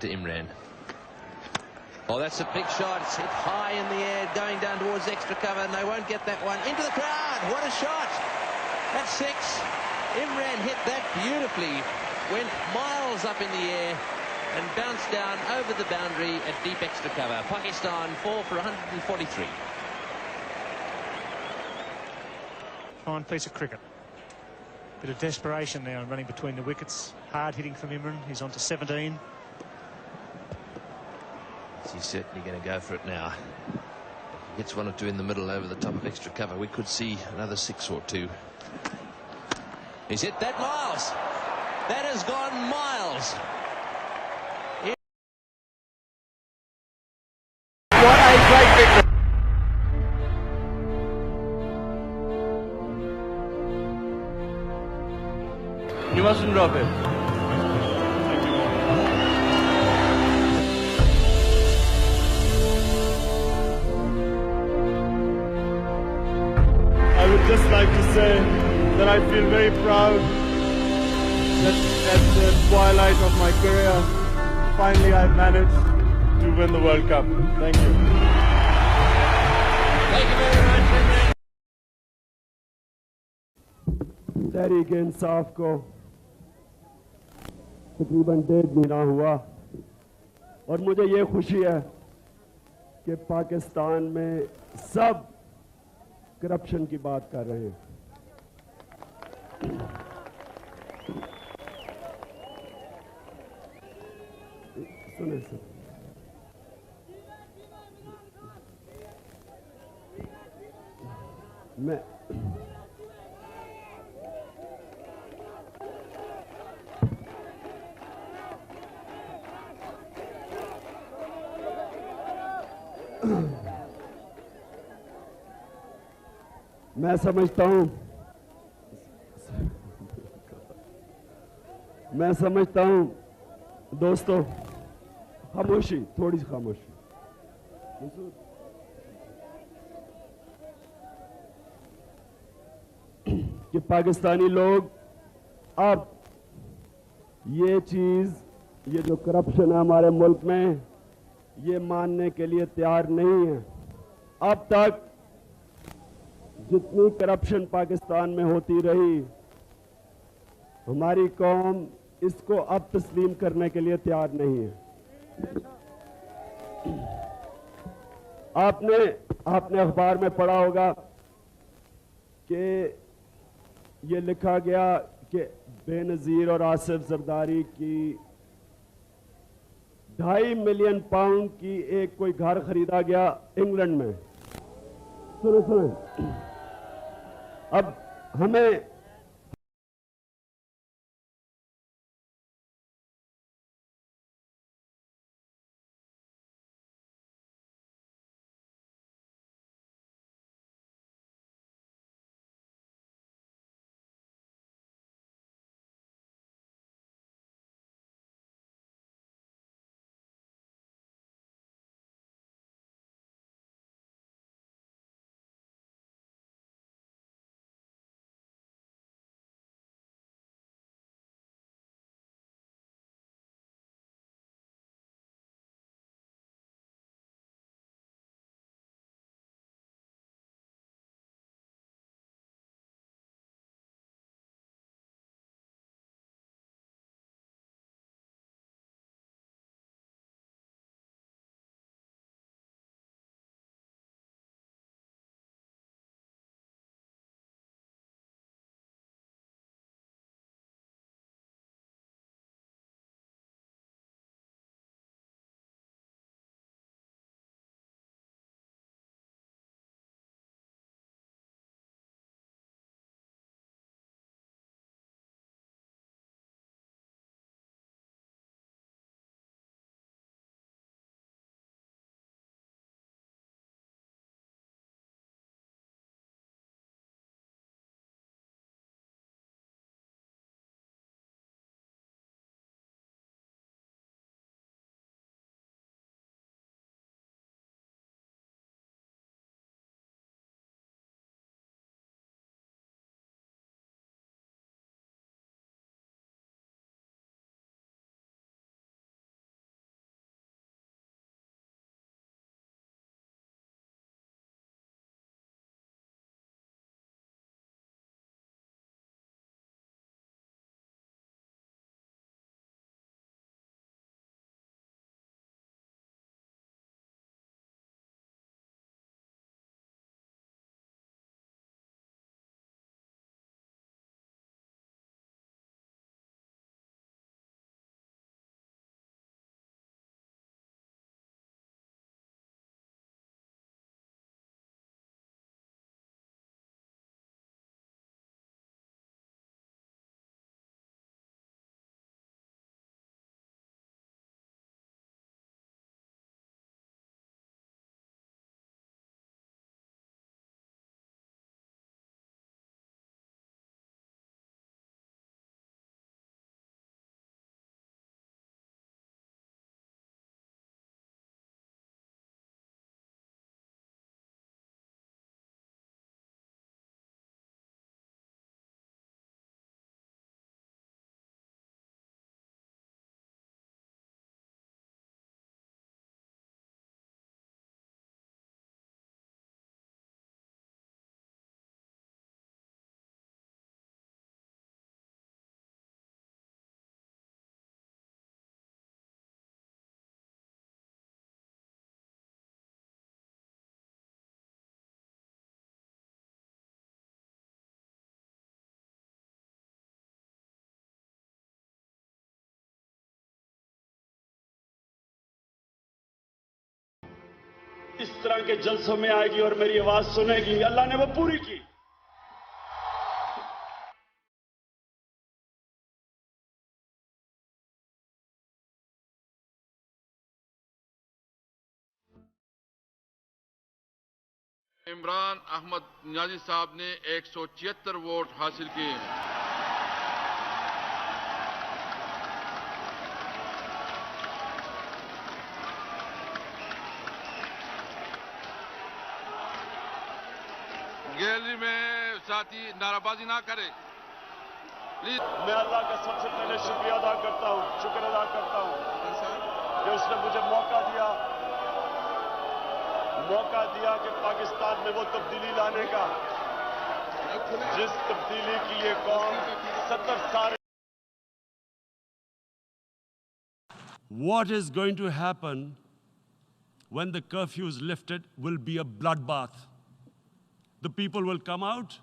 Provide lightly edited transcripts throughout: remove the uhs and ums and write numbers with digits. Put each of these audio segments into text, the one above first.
to Imran. Oh, that's a big shot. It's hit high in the air, going down towards extra cover, and they won't get that one. Into the crowd. What a shot. That's 6. Imran hit that beautifully. Went miles up in the air and bounced down over the boundary at deep extra cover. Pakistan 4 for 143. Fine piece of cricket. Bit of desperation now running between the wickets. Hard hitting from Imran. He's on to 17. He's certainly going to go for it now. If he gets 1 or 2 in the middle over the top of extra cover, we could see another 6 or 2. He's hit that miles. That has gone miles. What a great victory. You mustn't drop it. I would just like to say that I feel very proud that at the twilight of my career, finally I've managed to win the World Cup. Thank you. Thank you very much, Imran. Tehreek Insaf को तकरीबन 1.5 महीना हुआ और मुझे ये खुशी है कि पाकिस्तान में सब करप्शन की बात कर रहे हैं। सुने सर, मैं समझता हूं दोस्तों, खामोशी, थोड़ी सी खामोशी, कि पाकिस्तानी लोग अब ये चीज, ये जो करप्शन है हमारे मुल्क में, ये मानने के लिए तैयार नहीं है। अब तक जितनी करप्शन पाकिस्तान में होती रही, हमारी कौम इसको अब तस्लीम करने के लिए तैयार नहीं है। आपने अखबार में पढ़ा होगा कि ये लिखा गया कि बेनज़ीर और आसिफ जरदारी की 2.5 मिलियन पाउंड की एक कोई घर खरीदा गया इंग्लैंड में। सुने अब हमें इस तरह के जलसों में आएगी और मेरी आवाज सुनेगी, अल्लाह ने वो पूरी की। इमरान अहमद नियाजी साहब ने 176 वोट हासिल किए। गैलरी में साथी नाराबाजी ना करे प्लीज। मैं अल्लाह का सबसे पहले शुक्रिया अदा करता हूँ, शुक्र अदा करता हूँ कि उसने मुझे मौका दिया कि पाकिस्तान में वो तब्दीली लाने का, जिस तब्दीली की ये कौम 70 साल। What is going to happen when the curfew is lifted will be a bloodbath. The people will come out.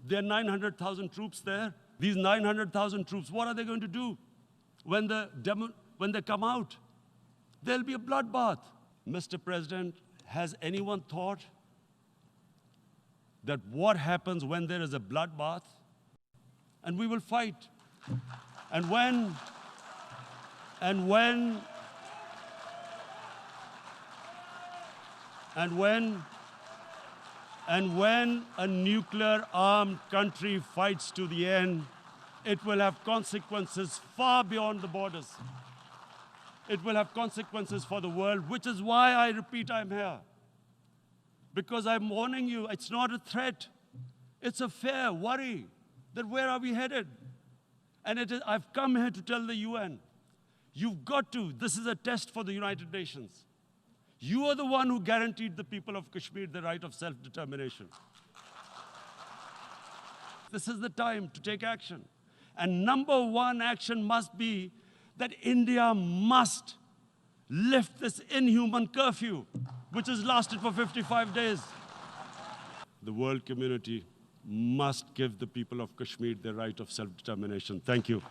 There are 900,000 troops there. These 900,000 troops, what are they going to do when they come out? There'll be a bloodbath. Mr. President, has anyone thought that what happens when there is a bloodbath? And we will fight. And when a nuclear-armed country fights to the end, it will have consequences far beyond the borders. It will have consequences for the world, which is why I repeat I'm here. Because I'm warning you, it's not a threat. It's a fair worry that where are we headed? And I've come here to tell the UN, you've got to, this is a test for the United Nations. You are the one who guaranteed the people of Kashmir the right of self-determination. This is the time to take action. And number one action must be that India must lift this inhuman curfew, which has lasted for 55 days. The world community must give the people of Kashmir the right of self-determination. Thank you.